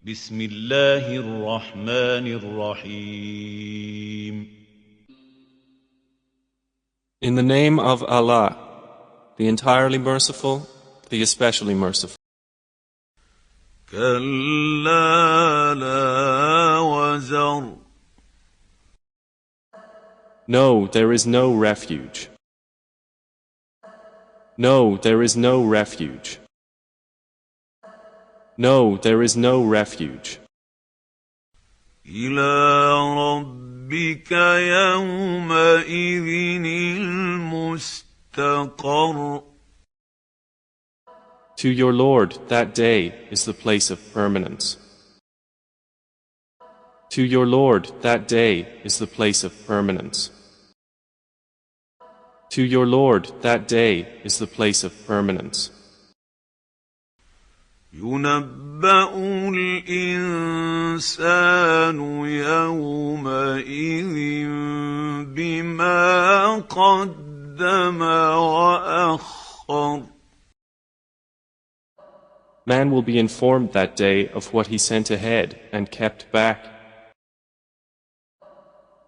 بسم الله الرحمن الرحيم. In the name of Allah, the entirely merciful, the especially merciful. كلا لا وزر. No, there is no refuge. No, there is no refuge. No, there is no refuge. إلى ربك يومئذ المستقر. To your Lord, that day is the place of permanence. To your Lord, that day is the place of permanence. To your Lord, that day is the place of permanence. ينبأ الإنسان يومئذ بما قدم وأخر. Man will be informed that day of what he sent ahead and kept back.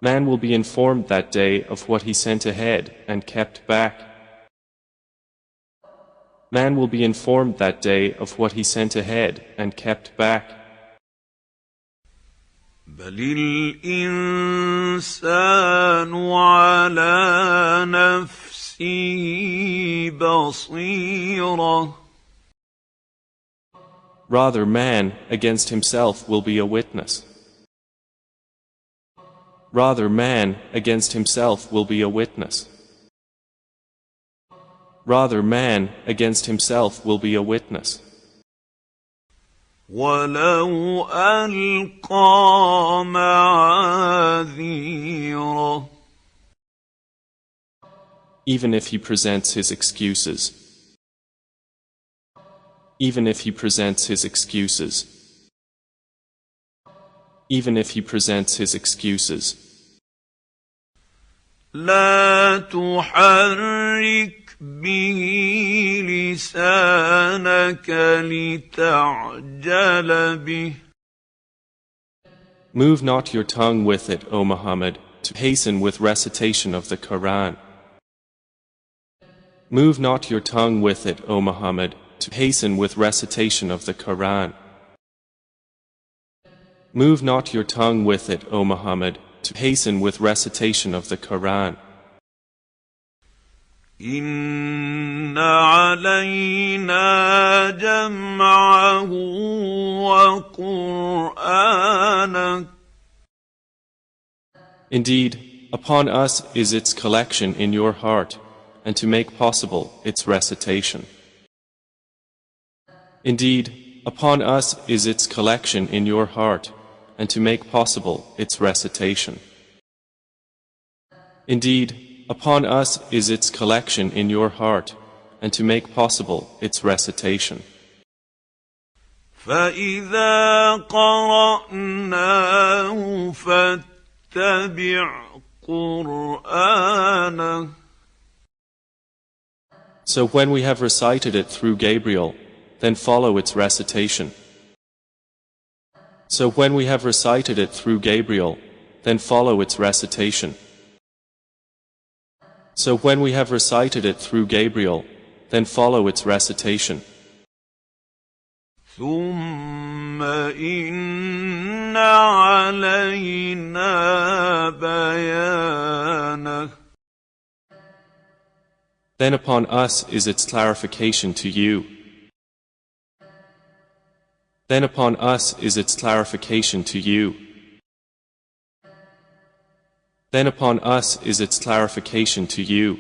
Man will be informed that day of what he sent ahead and kept back. Man will be informed that day of what he sent ahead and kept back. بل الإنسان على نفسه بصيرة. Rather, man against himself will be a witness. Rather, man against himself will be a witness. Rather, man against himself will be a witness. ولو ألقى معاذيره. Even if he presents his excuses. Even if he presents his excuses. Even if he presents his excuses. لا تحرك به لسانك لتعجل به. Move not your tongue with it, O Muhammad, to hasten with recitation of the Qur'an. Move not your tongue with it, O Muhammad, to hasten with recitation of the Qur'an. Move not your tongue with it, O Muhammad, to hasten with recitation of the Qur'an. إن علينا جمعه وقرآنه. Indeed, upon us is its collection in your heart, and to make possible its recitation. Indeed, upon us is its collection in your heart, and to make possible its recitation. Indeed, upon us is its collection in your heart, and to make possible its recitation. فإذا قرأناه فاتبع قرآنه. So when we have recited it through Gabriel, then follow its recitation. So when we have recited it through Gabriel, then follow its recitation. So when we have recited it through Gabriel, then follow its recitation. ثم إن علينا بيانه. Then upon us is its clarification to you. Then upon us is its clarification to you. Then upon us is its clarification to you.